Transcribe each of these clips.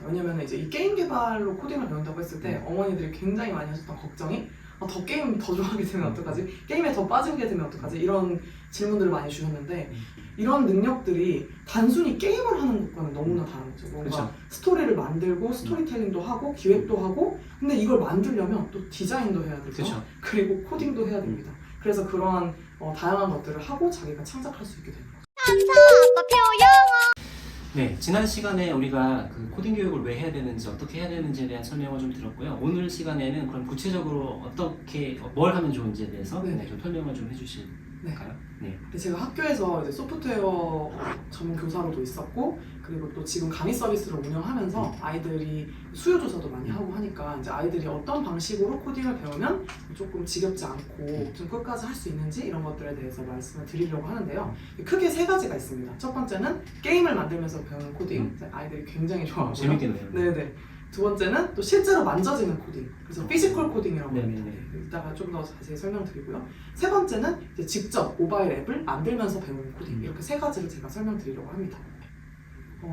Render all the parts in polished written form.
같아요. 왜냐면 이제 이 게임 개발로 코딩을 배운다고 했을 때 어머니들이 굉장히 많이 하셨던 걱정이 더 게임 더 좋아하게 되면 어떡하지? 게임에 더 빠지게 되면 어떡하지? 이런 질문들을 많이 주셨는데 이런 능력들이 단순히 게임을 하는 것과는 너무나 다른 거죠. 뭔가 그쵸. 스토리를 만들고 스토리텔링도 하고 기획도 하고 근데 이걸 만들려면 또 디자인도 해야 되고 그쵸. 그리고 코딩도 해야 됩니다. 그래서 그러한 다양한 것들을 하고 자기가 창작할 수 있게 되는 거죠. 네, 지난 시간에 우리가 그 코딩 교육을 왜 해야 되는지, 어떻게 해야 되는지에 대한 설명을 좀 들었고요. 오늘 시간에는 그럼 구체적으로 어떻게, 뭘 하면 좋은지에 대해서 네네. 좀 설명을 좀 해주실까요? 네. 근데 제가 학교에서 이제 소프트웨어 전문 교사로도 있었고 그리고 또 지금 강의 서비스를 운영하면서 아이들이 수요 조사도 많이 하고 하니까 이제 아이들이 어떤 방식으로 코딩을 배우면 조금 지겹지 않고 좀 끝까지 할 수 있는지 이런 것들에 대해서 말씀을 드리려고 하는데요. 크게 세 가지가 있습니다. 첫 번째는 게임을 만들면서 배우는 코딩, 아이들이 굉장히 좋아하고요. 재밌겠네요. 네네. 두 번째는 또 실제로 만져지는 코딩, 그래서 피지컬 코딩이라고 합니다. 네네네. 이따가 좀 더 자세히 설명드리고요. 세 번째는 이제 직접 모바일 앱을 만들면서 배우는 코딩, 이렇게 세 가지를 제가 설명드리려고 합니다.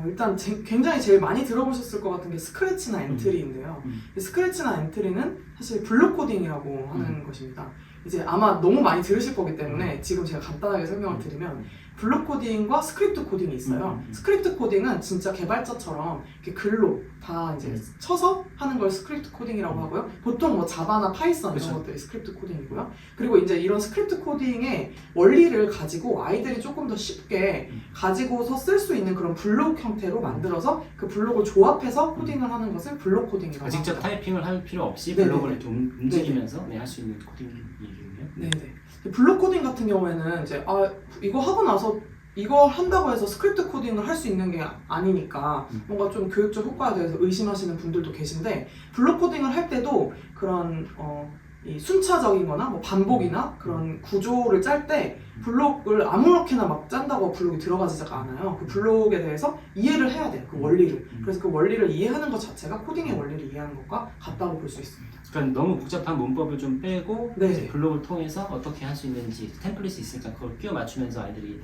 일단 굉장히 제일 많이 들어보셨을 것 같은 게 스크래치나 엔트리인데요. 스크래치나 엔트리는 사실 블록 코딩이라고 하는 것입니다. 이제 아마 너무 많이 들으실 거기 때문에 지금 제가 간단하게 설명을 드리면 블록 코딩과 스크립트 코딩이 있어요. 스크립트 코딩은 진짜 개발자처럼 이렇게 글로 다 이제 쳐서 하는 걸 스크립트 코딩이라고 하고요. 보통 뭐 자바나 파이썬 이런 것들이 스크립트 코딩이고요. 그리고 이제 이런 스크립트 코딩의 원리를 가지고 아이들이 조금 더 쉽게 가지고서 쓸 수 있는 그런 블록 형태로 만들어서 그 블록을 조합해서 코딩을 하는 것을 블록 코딩이라고 합니다. 직접 타이핑을 할 필요 없이 네네네. 블록을 이렇게 움직이면서 할 수 있는 코딩이군요. 네네. 블록 코딩 같은 경우에는 이제 이거 하고 나서 이거 한다고 해서 스크립트 코딩을 할 수 있는 게 아니니까 뭔가 좀 교육적 효과에 대해서 의심하시는 분들도 계신데 블록 코딩을 할 때도 그런 이 순차적이거나 뭐 반복이나 그런 구조를 짤 때 블록을 아무렇게나 막 짠다고 블록이 들어가지가 않아요. 그 블록에 대해서 이해를 해야 돼요. 그 원리를. 그래서 그 원리를 이해하는 것 자체가 코딩의 원리를 이해하는 것과 같다고 볼 수 있습니다. 그러니까 너무 복잡한 문법을 좀 빼고 네. 이제 블록을 통해서 어떻게 할 수 있는지 템플릿이 있으니까 그걸 끼워 맞추면서 아이들이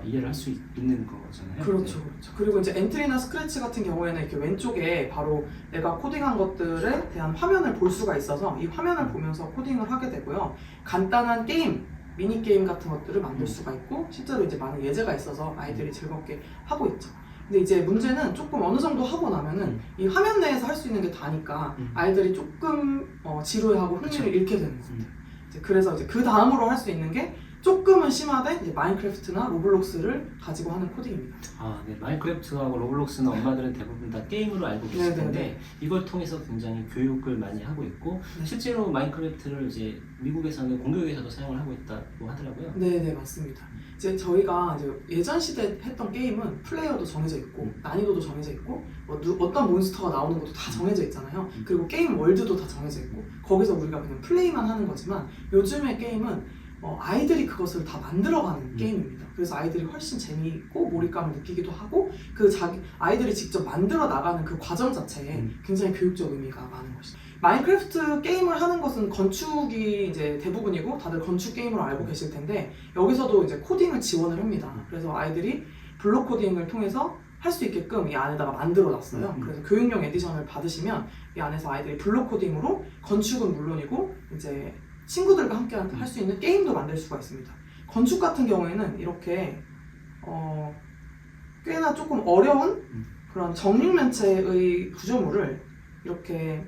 이해를 할 수 있는 거잖아요. 그렇죠, 그렇죠. 그리고 이제 엔트리나 스크래치 같은 경우에는 이렇게 왼쪽에 바로 내가 코딩한 것들에 대한 화면을 볼 수가 있어서 이 화면을 보면서 코딩을 하게 되고요. 간단한 게임, 미니 게임 같은 것들을 만들 수가 있고 실제로 이제 많은 예제가 있어서 아이들이 즐겁게 하고 있죠. 근데 이제 문제는 조금 어느 정도 하고 나면은 이 화면 내에서 할 수 있는 게 다니까 아이들이 조금 지루해하고 흥미를 잃게 되는 겁니다. 그래서 이제 그 다음으로 할 수 있는 게 조금은 심하되 이제 마인크래프트나 로블록스를 가지고 하는 코딩입니다. 네. 마인크래프트하고 로블록스는 엄마들은 대부분 다 게임으로 알고 계실 텐데 이걸 통해서 굉장히 교육을 많이 하고 있고 실제로 마인크래프트를 이제 미국에서는 공교육에서도 사용을 하고 있다고 하더라고요. 네, 맞습니다. 이제 저희가 이제 예전 시대 했던 게임은 플레이어도 정해져 있고 난이도도 정해져 있고 어떤 몬스터가 나오는 것도 다 정해져 있잖아요. 그리고 게임 월드도 다 정해져 있고 거기서 우리가 그냥 플레이만 하는 거지만 요즘의 게임은 아이들이 그것을 다 만들어가는 게임입니다. 그래서 아이들이 훨씬 재미있고 몰입감을 느끼기도 하고 아이들이 직접 만들어 나가는 그 과정 자체에 굉장히 교육적 의미가 많은 것이죠. 마인크래프트 게임을 하는 것은 건축이 이제 대부분이고 다들 건축 게임으로 알고 계실 텐데 여기서도 이제 코딩을 지원을 합니다. 그래서 아이들이 블록 코딩을 통해서 할 수 있게끔 이 안에다가 만들어 놨어요. 그래서 교육용 에디션을 받으시면 이 안에서 아이들이 블록 코딩으로 건축은 물론이고 이제 친구들과 함께 할 수 있는 게임도 만들 수가 있습니다. 건축 같은 경우에는 이렇게 꽤나 조금 어려운 그런 정육면체의 구조물을 이렇게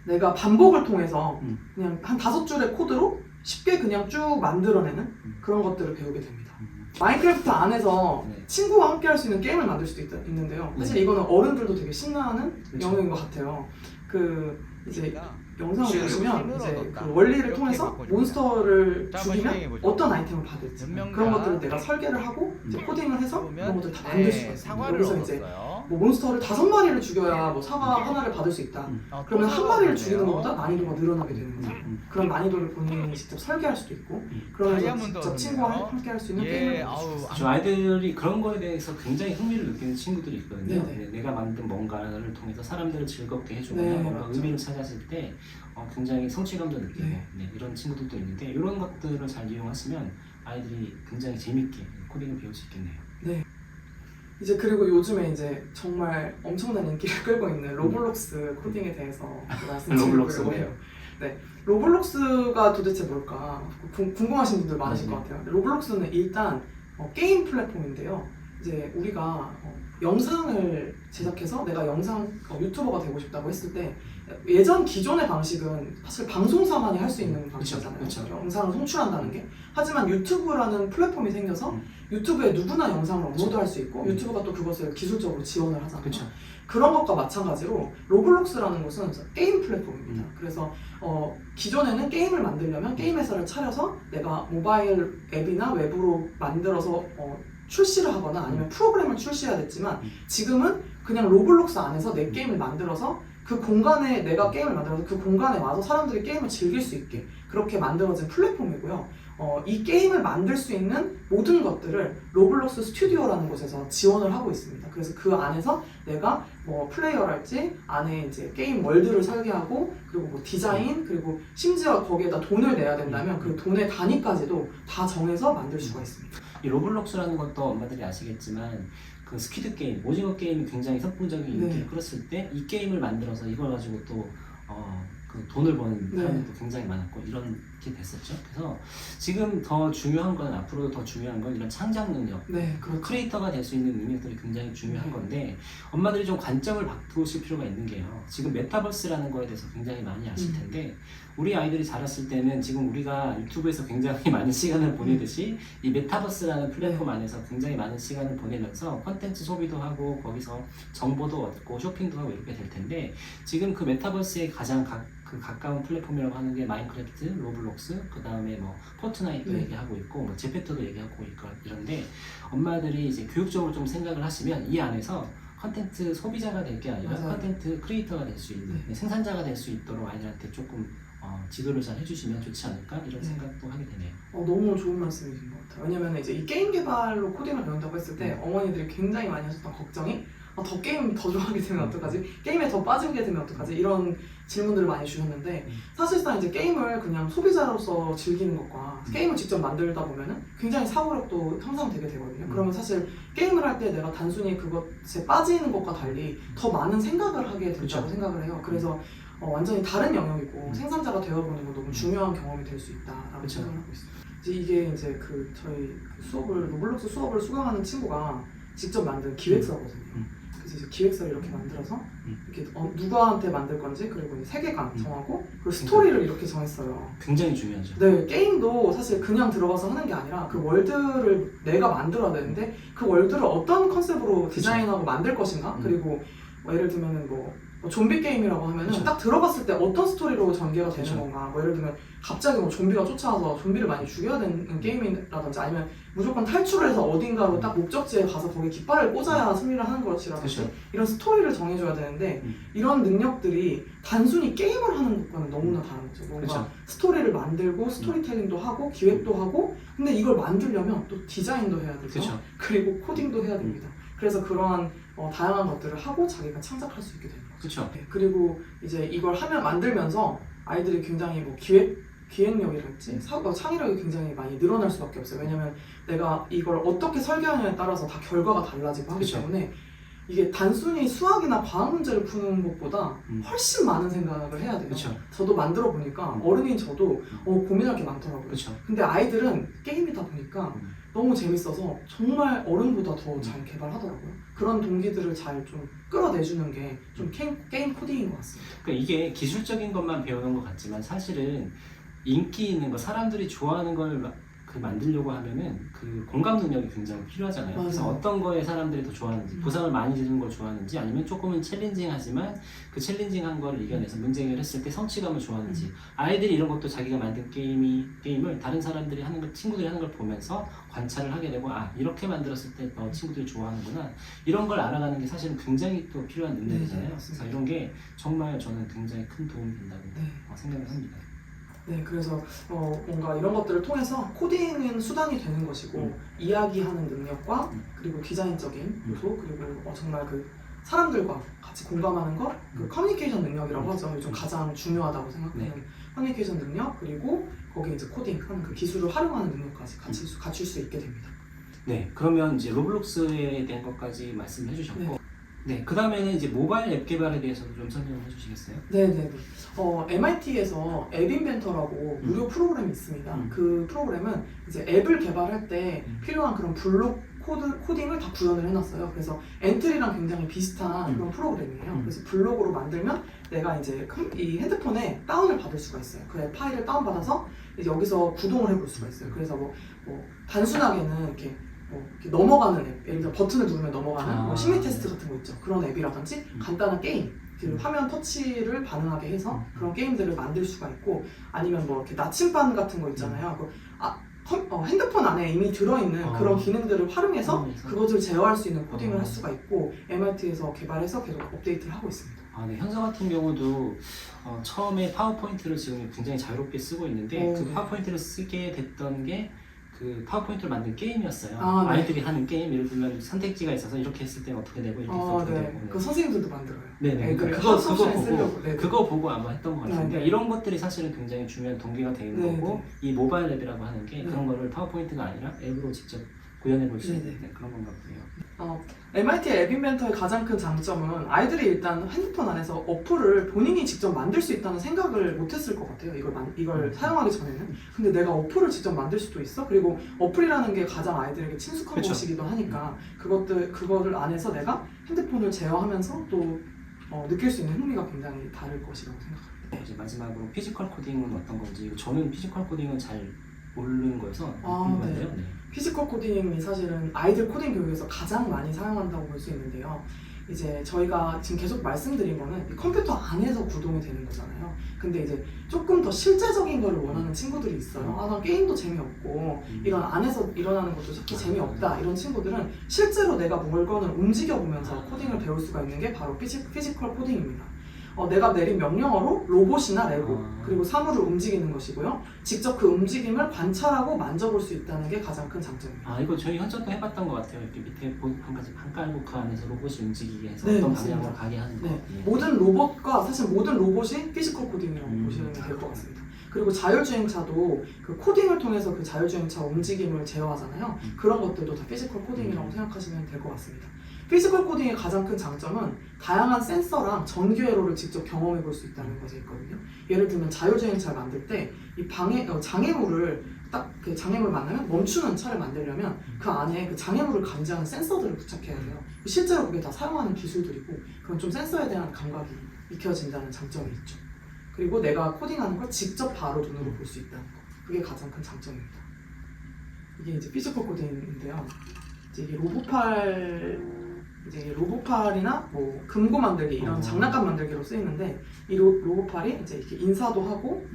내가 반복을 통해서 그냥 한 5줄의 코드로 쉽게 그냥 쭉 만들어내는 그런 것들을 배우게 됩니다. 마인크래프트 안에서 친구와 함께 할 수 있는 게임을 만들 수도 있는데요. 사실 이거는 어른들도 되게 신나는 영역인 것 같아요. 이제 영상을 보시면 이제 그 원리를 통해서 몬스터를 죽이면 어떤 아이템을 받을지 그런 것들을 내가 설계를 하고 이제 코딩을 해서 그런 것들을 다 만들 수가 있습니다. 여기서 이제 뭐 몬스터를 5마리를 죽여야 뭐 사과 하나를 받을 수 있다. 그러면 한 마리를 죽이는 것보다 난이도가 늘어나게 되는 거죠. 그런 난이도를 본인이 직접 설계할 수도 있고 그러면서 직접 친구와 함께 할 수 있는 게임을 만들 수 있어요. 저 아이들이 그런 거에 대해서 굉장히 흥미를 느끼는 친구들이 있거든요. 내가 만든 뭔가를 통해서 사람들을 즐겁게 해주거나 뭔가 의미를 찾았을 때 굉장히 성취감도 느끼고 이런 친구들도 있는데 이런 것들을 잘 이용하시면 아이들이 굉장히 재밌게 코딩을 배울 수 있겠네요. 이제 그리고 요즘에 이제 정말 엄청난 인기를 끌고 있는 로블록스 코딩에 대해서 말씀드리려고 로블록스네요. 네, 로블록스가 도대체 뭘까 궁금하신 분들 많으실 것 같아요. 로블록스는 일단 게임 플랫폼인데요. 이제 우리가 영상을 제작해서 내가 유튜버가 되고 싶다고 했을 때 예전 기존의 방식은 사실 방송사만이 할 수 있는 방식이잖아요. 그쵸. 영상을 송출한다는 게. 하지만 유튜브라는 플랫폼이 생겨서 유튜브에 누구나 영상을 업로드할 수 있고 유튜브가 또 그것을 기술적으로 지원을 하잖아요. 그쵸. 그런 것과 마찬가지로 로블록스라는 것은 게임 플랫폼입니다. 그래서 기존에는 게임을 만들려면 게임 회사를 차려서 내가 모바일 앱이나 웹으로 만들어서 출시를 하거나 아니면 프로그램을 출시해야 됐지만 지금은 그냥 로블록스 안에서 내 게임을 만들어서 그 공간에 내가 게임을 만들어서 그 공간에 와서 사람들이 게임을 즐길 수 있게 그렇게 만들어진 플랫폼이고요. 이 게임을 만들 수 있는 모든 것들을 로블록스 스튜디오라는 곳에서 지원을 하고 있습니다. 그래서 그 안에서 내가 뭐 플레이어랄지 안에 이제 게임 월드를 설계하고 그리고 뭐 디자인 그리고 심지어 거기에다 돈을 내야 된다면 그 돈의 단위까지도 다 정해서 만들 수가 있습니다. 이 로블록스라는 것도 엄마들이 아시겠지만 그 스퀴드 게임, 오징어 게임이 굉장히 선풍적인 인기를 끌었을 때 이 게임을 만들어서 이걸 가지고 또 그 돈을 버는 사람들도 굉장히 많았고 이렇게 됐었죠. 그래서 지금 더 중요한 건 앞으로도 더 중요한 건 이런 창작 능력, 그렇죠. 크리에이터가 될 수 있는 능력들이 굉장히 중요한 건데 엄마들이 좀 관점을 바꾸실 필요가 있는 게요. 지금 메타버스라는 거에 대해서 굉장히 많이 아실 텐데 우리 아이들이 자랐을 때는 지금 우리가 유튜브에서 굉장히 많은 시간을 보내듯이 이 메타버스라는 플랫폼 안에서 굉장히 많은 시간을 보내면서 콘텐츠 소비도 하고 거기서 정보도 얻고 쇼핑도 하고 이렇게 될 텐데 지금 그 메타버스에 가장 가까운 플랫폼이라고 하는 게 마인크래프트, 로블록스, 그 다음에 뭐 포트나이트 얘기하고 있고 뭐 제페토도 얘기하고 있고 이런데 엄마들이 이제 교육적으로 좀 생각을 하시면 이 안에서 컨텐츠 소비자가 될 게 아니라 컨텐트 크리에이터가 될 수 있는 생산자가 될 수 있도록 아이들한테 조금 지도를 잘 해주시면 좋지 않을까 이런 생각도 하게 되네요. 너무 좋은 말씀이신 것 같아요. 왜냐면 이제 이 게임 개발로 코딩을 배운다고 했을 때 어머니들이 굉장히 많이 하셨던 걱정이 더 게임 더 좋아하게 되면 어떡하지? 게임에 더 빠지게 되면 어떡하지? 이런 질문들을 많이 주셨는데 사실상 이제 게임을 그냥 소비자로서 즐기는 것과 게임을 직접 만들다 보면은 굉장히 사고력도 향상되게 되거든요. 그러면 사실 게임을 할 때 내가 단순히 그것에 빠지는 것과 달리 더 많은 생각을 하게 된다고 생각을 해요. 그래서 완전히 다른 영역이고 생산자가 되어보는 건 너무 중요한 경험이 될 수 있다라고 생각을 하고 있습니다. 이게 이제 저희 로블록스 수업을 수강하는 친구가 직접 만든 기획서거든요. 그래서 이제 기획서를 이렇게 만들어서 이렇게 누구한테 만들 건지 그리고 이제 세계관 정하고 그리고 스토리를 이렇게 정했어요. 굉장히 중요하죠. 네, 게임도 사실 그냥 들어가서 하는 게 아니라 그 월드를 내가 만들어야 되는데 그 월드를 어떤 컨셉으로 디자인하고 만들 것인가 그리고 예를 들면은 뭐 좀비 게임이라고 하면은 딱 들어갔을 때 어떤 스토리로 전개가 되는 건가 뭐 예를 들면 갑자기 뭐 좀비가 쫓아와서 좀비를 많이 죽여야 되는 게임이라든지 아니면 무조건 탈출을 해서 어딘가로 딱 목적지에 가서 거기에 깃발을 꽂아야 승리를 하는 것이라든지 이런 스토리를 정해줘야 되는데 이런 능력들이 단순히 게임을 하는 것과는 너무나 다른 거죠. 뭔가 되게 만들고 스토리텔링도 하고 기획도 하고 근데 이걸 만들려면 또 디자인도 해야 되죠. 그리고 코딩도 해야 됩니다. 그래서 그러한 다양한 것들을 하고 자기가 창작할 수 있게 되는 거죠. 그렇죠. 그리고 이제 이걸 만들면서 아이들이 굉장히 뭐 기획력이랄지 창의력이 굉장히 많이 늘어날 수밖에 없어요. 왜냐면 내가 이걸 어떻게 설계하느냐에 따라서 다 결과가 달라지고 하기 때문에 이게 단순히 수학이나 과학 문제를 푸는 것보다 훨씬 많은 생각을 해야 돼요. 저도 만들어 보니까 어른인 저도 고민할 게 많더라고요. 근데 아이들은 게임이다 보니까 너무 재밌어서 정말 어른보다 더 잘 개발하더라고요. 그런 동기들을 잘 좀 끌어내주는 게 좀 게임 코딩인 것 같습니다. 그러니까 이게 기술적인 것만 배우는 것 같지만 사실은 인기 있는 거, 사람들이 좋아하는 걸 만들려고 하면은 그 공감 능력이 굉장히 필요하잖아요. 그래서 어떤 거에 사람들이 더 좋아하는지, 보상을 많이 주는 걸 좋아하는지, 아니면 조금은 챌린징하지만 그 챌린징한 걸 이겨내서 문제 해결했을 때 성취감을 좋아하는지, 아이들이 이런 것도 자기가 만든 게임을 다른 사람들이 하는 걸, 친구들이 하는 걸 보면서 관찰을 하게 되고, 이렇게 만들었을 때 친구들이 좋아하는구나, 이런 걸 알아가는 게 사실은 굉장히 또 필요한 능력이잖아요. 그래서 이런 게 정말 저는 굉장히 큰 도움이 된다고 생각을 합니다. 네, 그래서 뭔가 이런 것들을 통해서 코딩은 수단이 되는 것이고 이야기하는 능력과 그리고 디자인적인 요소 그리고 정말 그 사람들과 같이 공감하는 것, 그 커뮤니케이션 능력이라고 하죠. 요즘 가장 중요하다고 생각하는 커뮤니케이션 능력 그리고 거기에 이제 코딩하는 그 기술을 활용하는 능력까지 갖출 수 있게 됩니다. 네, 그러면 이제 로블록스에 대한 것까지 말씀해 주셨고, 네, 그 다음에는 이제 모바일 앱 개발에 대해서도 좀 설명해 주시겠어요? 네네네. MIT에서 앱 인벤터라고 무료 프로그램이 있습니다. 그 프로그램은 이제 앱을 개발할 때 필요한 그런 블록 코딩을 다 구현을 해놨어요. 그래서 엔트리랑 굉장히 비슷한 그런 프로그램이에요. 그래서 블록으로 만들면 내가 이제 이 핸드폰에 다운을 받을 수가 있어요. 그 앱 파일을 다운받아서 이제 여기서 구동을 해볼 수가 있어요. 그래서 뭐 단순하게는 이렇게 이렇게 넘어가는 앱, 예를 들어 버튼을 누르면 넘어가는 심리 테스트 같은 거 있죠. 그런 앱이라든지 간단한 게임, 그 화면 터치를 반응하게 해서 그런 게임들을 만들 수가 있고, 아니면 뭐 이렇게 나침반 같은 거 있잖아요. 핸드폰 안에 이미 들어있는 그런 기능들을 활용해서 그것을 제어할 수 있는 코딩을 할 수가 있고, MIT에서 개발해서 계속 업데이트를 하고 있습니다. 네, 현서 같은 경우도 처음에 파워포인트를 지금 굉장히 자유롭게 쓰고 있는데 그 파워포인트를 쓰게 됐던 게 그 파워포인트를 만든 게임이었어요. 아이들이 하는 게임, 예를 들면 선택지가 있어서 이렇게 했을 때 어떻게 되고 이렇게 했을 때 어떻게 되고. 그 선생님들도 만들어요. 네네. 그거 보고 아마 했던 것 같은데 이런 것들이 사실은 굉장히 중요한 동기가 되는 거고, 이 모바일 앱이라고 하는 게 그런 거를 파워포인트가 아니라 앱으로 직접 구현해 볼 수 있는 그런 건가 보네요. MIT 앱 인벤터의 가장 큰 장점은 아이들이 일단 핸드폰 안에서 어플을 본인이 직접 만들 수 있다는 생각을 못했을 것 같아요. 이걸 사용하기 전에는. 근데 내가 어플을 직접 만들 수도 있어? 그리고 어플이라는 게 가장 아이들에게 친숙한 것이기도 하니까 그거를 안에서 내가 핸드폰을 제어하면서 또 느낄 수 있는 흥미가 굉장히 다를 것이라고 생각합니다. 이제 마지막으로 피지컬 코딩은 어떤 건지, 저는 피지컬 코딩은 잘 모르는 거여서 궁금한데요. 네. 피지컬 코딩이 사실은 아이들 코딩 교육에서 가장 많이 사용한다고 볼 수 있는데요. 이제 저희가 지금 계속 말씀드린 거는 컴퓨터 안에서 구동이 되는 거잖아요. 근데 이제 조금 더 실제적인 거를 원하는 친구들이 있어요. 나 게임도 재미없고 이런 안에서 일어나는 것도 특히 재미없다, 이런 친구들은 실제로 내가 물건을 움직여보면서 코딩을 배울 수가 있는 게 바로 피지컬 코딩입니다. 내가 내린 명령어로 로봇이나 레고 그리고 사물을 움직이는 것이고요. 직접 그 움직임을 관찰하고 만져볼 수 있다는 게 가장 큰 장점입니다. 이거 저희 현장도 해봤던 것 같아요. 이렇게 밑에 한 깔고 그 안에서 로봇이 움직이게 해서 네, 어떤 맞습니다. 방향으로 가게 하는 거. 모든 로봇과 사실 모든 로봇이 피지컬 코딩이라고 보시면 될 것 같습니다. 그리고 자율주행차도 그 코딩을 통해서 그 자율주행차 움직임을 제어하잖아요. 그런 것들도 다 피지컬 코딩이라고 생각하시면 될 것 같습니다. 피지컬 코딩의 가장 큰 장점은 다양한 센서랑 전기 회로를 직접 경험해 볼 수 있다는 것이 있거든요. 예를 들면 자율주행차를 만들 때 이 장애물을 그 장애물을 만나면 멈추는 차를 만들려면 그 안에 그 장애물을 감지하는 센서들을 부착해야 돼요. 실제로 그게 다 사용하는 기술들이고, 그런 좀 센서에 대한 감각이 익혀진다는 장점이 있죠. 그리고 내가 코딩하는 걸 직접 바로 눈으로 볼 수 있다는 거, 그게 가장 큰 장점입니다. 이게 이제 피지컬 코딩인데요. 이제 이게 로봇팔이나 뭐 금고 만들기, 이런 장난감 만들기로 쓰이는데, 이 로봇팔이 이제 이렇게 인사도 하고,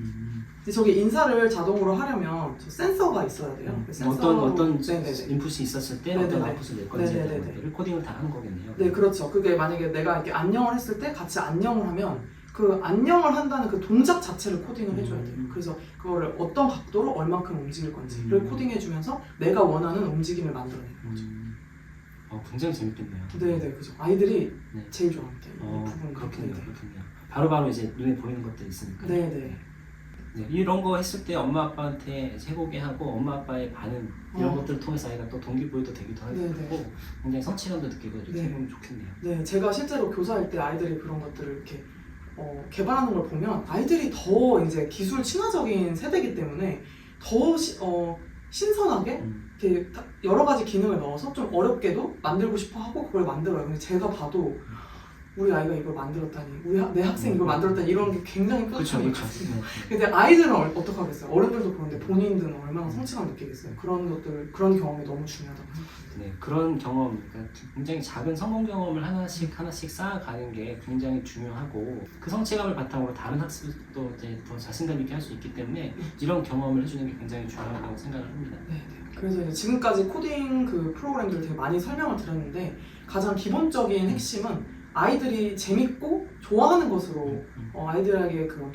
이제 저기 인사를 자동으로 하려면 저 센서가 있어야 돼요. 어떤 인풋이 있었을 때 어떤 아웃풋을 낼 건지 이런 것들을 코딩을 다 하는 거겠네요. 네, 그렇죠. 그게 만약에 내가 이렇게 안녕을 했을 때 같이 안녕을 하면 그 안녕을 한다는 그 동작 자체를 코딩을 해줘야 돼요. 그래서 그거를 어떤 각도로 얼만큼 움직일 건지를 코딩해주면서 내가 원하는 움직임을 만들어내는 거죠. 굉장히 재밌겠네요. 네, 그죠. 아이들이 제일 좋아합니다. 이 부분. 그렇군요. 바로바로 이제 눈에 보이는 것들이 있으니까. 네, 이런 거 했을 때 엄마 아빠한테 해보게 하고 엄마 아빠의 반응 이런 것들을 통해서 아이가 또 동기부여도 되기도 하고 굉장히 성취감도 느끼고 이렇게 해보면 좋겠네요. 네, 제가 실제로 교사할 때 아이들이 그런 것들을 이렇게 개발하는 걸 보면 아이들이 더 이제 기술 친화적인 세대이기 때문에 더 신선하게 이렇게 여러 가지 기능을 넣어서 좀 어렵게도 만들고 싶어 하고 그걸 만들어요. 근데 제가 봐도 우리 아이가 이걸 만들었다니, 내 학생이 이걸 만들었다니, 이런 게 굉장히 뿌듯함이 있거든요. 근데 아이들은 어떡하겠어요? 어른들도 그런데 본인들은 얼마나 성취감 느끼겠어요? 그런 경험이 너무 중요하다고 생각합니다. 네, 그런 경험, 그러니까 굉장히 작은 성공 경험을 하나씩 쌓아가는 게 굉장히 중요하고, 그 성취감을 바탕으로 다른 학습도 이제 더 자신감 있게 할 수 있기 때문에 이런 경험을 해주는 게 굉장히 중요하다고 생각을 합니다. 네. 그래서 이제 지금까지 코딩 그 프로그램들을 되게 많이 설명을 드렸는데, 가장 기본적인 핵심은 아이들이 재밌고 좋아하는 것으로 아이들에게 그런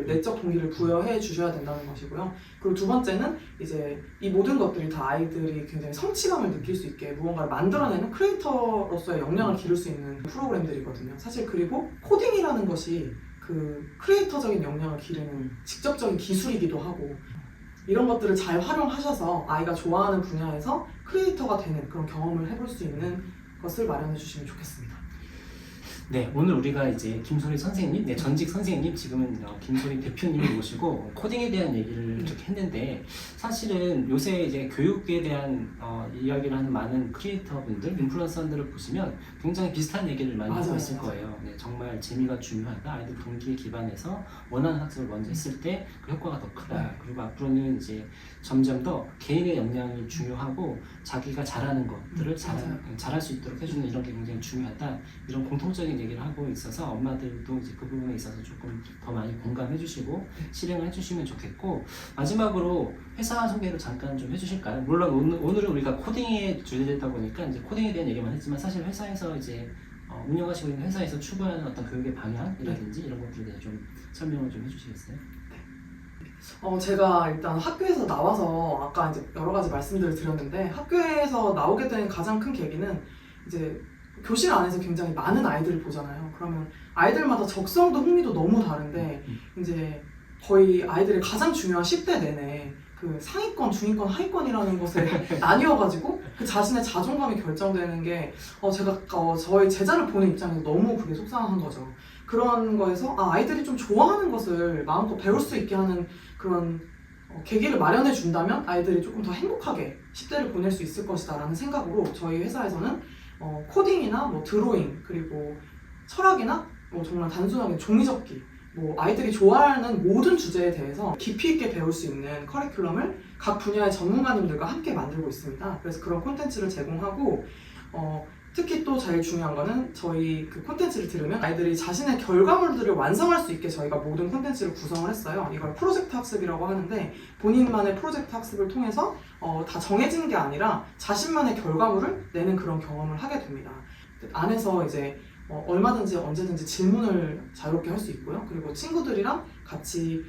내적 동기를 부여해 주셔야 된다는 것이고요. 그리고 두 번째는 이제 이 모든 것들이 다 아이들이 굉장히 성취감을 느낄 수 있게 무언가를 만들어내는 크리에이터로서의 역량을 기를 수 있는 프로그램들이거든요. 사실 그리고 코딩이라는 것이 그 크리에이터적인 역량을 기르는 직접적인 기술이기도 하고, 이런 것들을 잘 활용하셔서 아이가 좋아하는 분야에서 크리에이터가 되는 그런 경험을 해볼 수 있는 것을 마련해 주시면 좋겠습니다. 네, 오늘 우리가 이제 김소리 선생님, 네, 전직 선생님, 지금은 김소리 대표님을 모시고 코딩에 대한 얘기를 쭉 했는데, 사실은 요새 이제 교육에 대한 이야기를 하는 많은 크리에이터분들, 인플루언서들을 보시면 굉장히 비슷한 얘기를 많이 하고 있을 거예요. 네, 정말 재미가 중요하다. 아이들 동기에 기반해서 원하는 학습을 먼저 했을 때 그 효과가 더 크다. 그리고 앞으로는 이제 점점 더 개인의 역량이 중요하고 자기가 잘하는 것들을 잘할 수 있도록 해주는 이런 게 굉장히 중요하다. 이런 공통적인 얘기를 하고 있어서 엄마들도 이제 그 부분에 있어서 조금 더 많이 공감해 주시고 실행을 해주시면 좋겠고, 마지막으로 회사 소개를 잠깐 좀 해주실까요? 물론 오늘은 우리가 코딩에 주제됐다 보니까 이제 코딩에 대한 얘기만 했지만, 사실 회사에서 이제 운영하시고 있는 회사에서 추구하는 어떤 교육의 방향이라든지 이런 것들에 대해 좀 설명을 좀 해주시겠어요? 제가 일단 학교에서 나와서 아까 이제 여러 가지 말씀들을 드렸는데, 학교에서 나오게 된 가장 큰 계기는 이제 교실 안에서 굉장히 많은 아이들을 보잖아요. 그러면 아이들마다 적성도 흥미도 너무 다른데 이제 거의 아이들의 가장 중요한 10대 내내 그 상위권, 중위권, 하위권이라는 것에 나뉘어가지고 그 자신의 자존감이 결정되는 게 제가 저희 제자를 보는 입장에서 너무 그게 속상한 거죠. 그런 거에서 아이들이 좀 좋아하는 것을 마음껏 배울 수 있게 하는 그런 계기를 마련해 준다면 아이들이 조금 더 행복하게 10대를 보낼 수 있을 것이다 라는 생각으로 저희 회사에서는 코딩이나 뭐 드로잉, 그리고 철학이나 뭐 정말 단순하게 종이접기, 뭐 아이들이 좋아하는 모든 주제에 대해서 깊이 있게 배울 수 있는 커리큘럼을 각 분야의 전문가님들과 함께 만들고 있습니다. 그래서 그런 콘텐츠를 제공하고, 특히 또 제일 중요한 거는 저희 그 콘텐츠를 들으면 아이들이 자신의 결과물들을 완성할 수 있게 저희가 모든 콘텐츠를 구성을 했어요. 이걸 프로젝트 학습이라고 하는데, 본인만의 프로젝트 학습을 통해서 다 정해진 게 아니라 자신만의 결과물을 내는 그런 경험을 하게 됩니다. 안에서 이제 얼마든지 언제든지 질문을 자유롭게 할 수 있고요. 그리고 친구들이랑 같이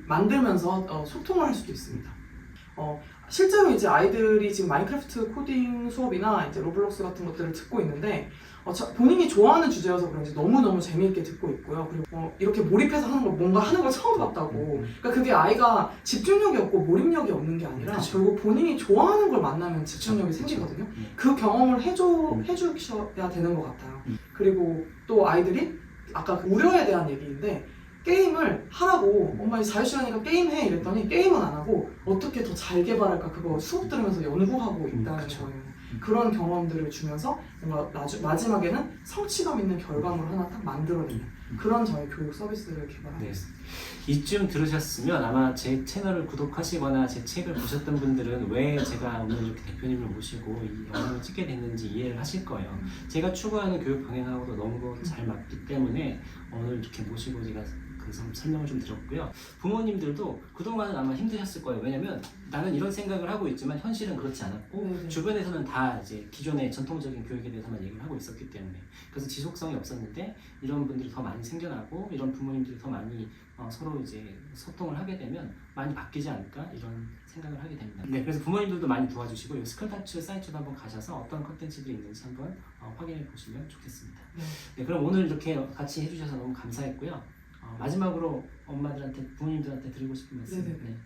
만들면서 소통을 할 수도 있습니다. 실제로 이제 아이들이 지금 마인크래프트 코딩 수업이나 이제 로블록스 같은 것들을 듣고 있는데, 본인이 좋아하는 주제여서 그런지 너무너무 재미있게 듣고 있고요. 그리고 이렇게 몰입해서 하는 걸, 뭔가 하는 걸 처음 봤다고. 그러니까 그게 아이가 집중력이 없고 몰입력이 없는 게 아니라 결국 본인이 좋아하는 걸 만나면 집중력이 생기거든요. 그 경험을 해주셔야 되는 것 같아요. 그리고 또 아이들이 아까 그 우려에 대한 얘기인데, 게임을 하라고 엄마 이제 자유시간이니까 게임해 이랬더니 게임은 안 하고 어떻게 더 잘 개발할까 그거 수업 들으면서 연구하고 있다는 거예요. 그런 경험들을 주면서 뭔가 마지막에는 성취감 있는 결과물을 하나 딱 만들어내는 그런 저희 교육 서비스를 개발하고 있습니다. 이쯤 들으셨으면 아마 제 채널을 구독하시거나 제 책을 보셨던 분들은 왜 제가 오늘 이렇게 대표님을 모시고 이 영상을 찍게 됐는지 이해를 하실 거예요. 제가 추구하는 교육 방향하고도 너무 잘 맞기 때문에 오늘 이렇게 모시고 제가 그 설명을 좀 드렸고요. 부모님들도 그동안은 아마 힘드셨을 거예요. 왜냐면 나는 이런 생각을 하고 있지만 현실은 그렇지 않았고 주변에서는 다 이제 기존의 전통적인 교육에 대해서만 얘기를 하고 있었기 때문에, 그래서 지속성이 없었는데 이런 분들이 더 많이 생겨나고 이런 부모님들이 더 많이 서로 이제 소통을 하게 되면 많이 바뀌지 않을까 이런 생각을 하게 됩니다. 네, 그래서 부모님들도 많이 도와주시고 이 스쿨타츠 사이트도 한번 가셔서 어떤 컨텐츠들이 있는지 한번 확인해 보시면 좋겠습니다. 네, 그럼 오늘 이렇게 같이 해주셔서 너무 감사했고요. 마지막으로 엄마들한테, 부모님들한테 드리고 싶은 말씀. 네.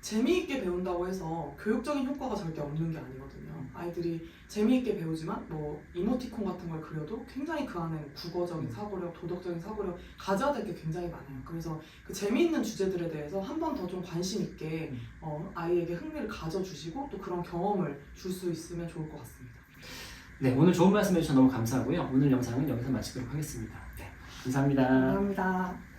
재미있게 배운다고 해서 교육적인 효과가 절대 없는 게 아니거든요. 아이들이 재미있게 배우지만 뭐 이모티콘 같은 걸 그려도 굉장히 그 안에 국어적인 사고력, 도덕적인 사고력 가져야 될 게 굉장히 많아요. 그래서 그 재미있는 주제들에 대해서 한 번 더 좀 관심 있게 아이에게 흥미를 가져주시고 또 그런 경험을 줄 수 있으면 좋을 것 같습니다. 네, 오늘 좋은 말씀 해주셔서 너무 감사하고요. 오늘 영상은 여기서 마치도록 하겠습니다. 네, 감사합니다. 감사합니다.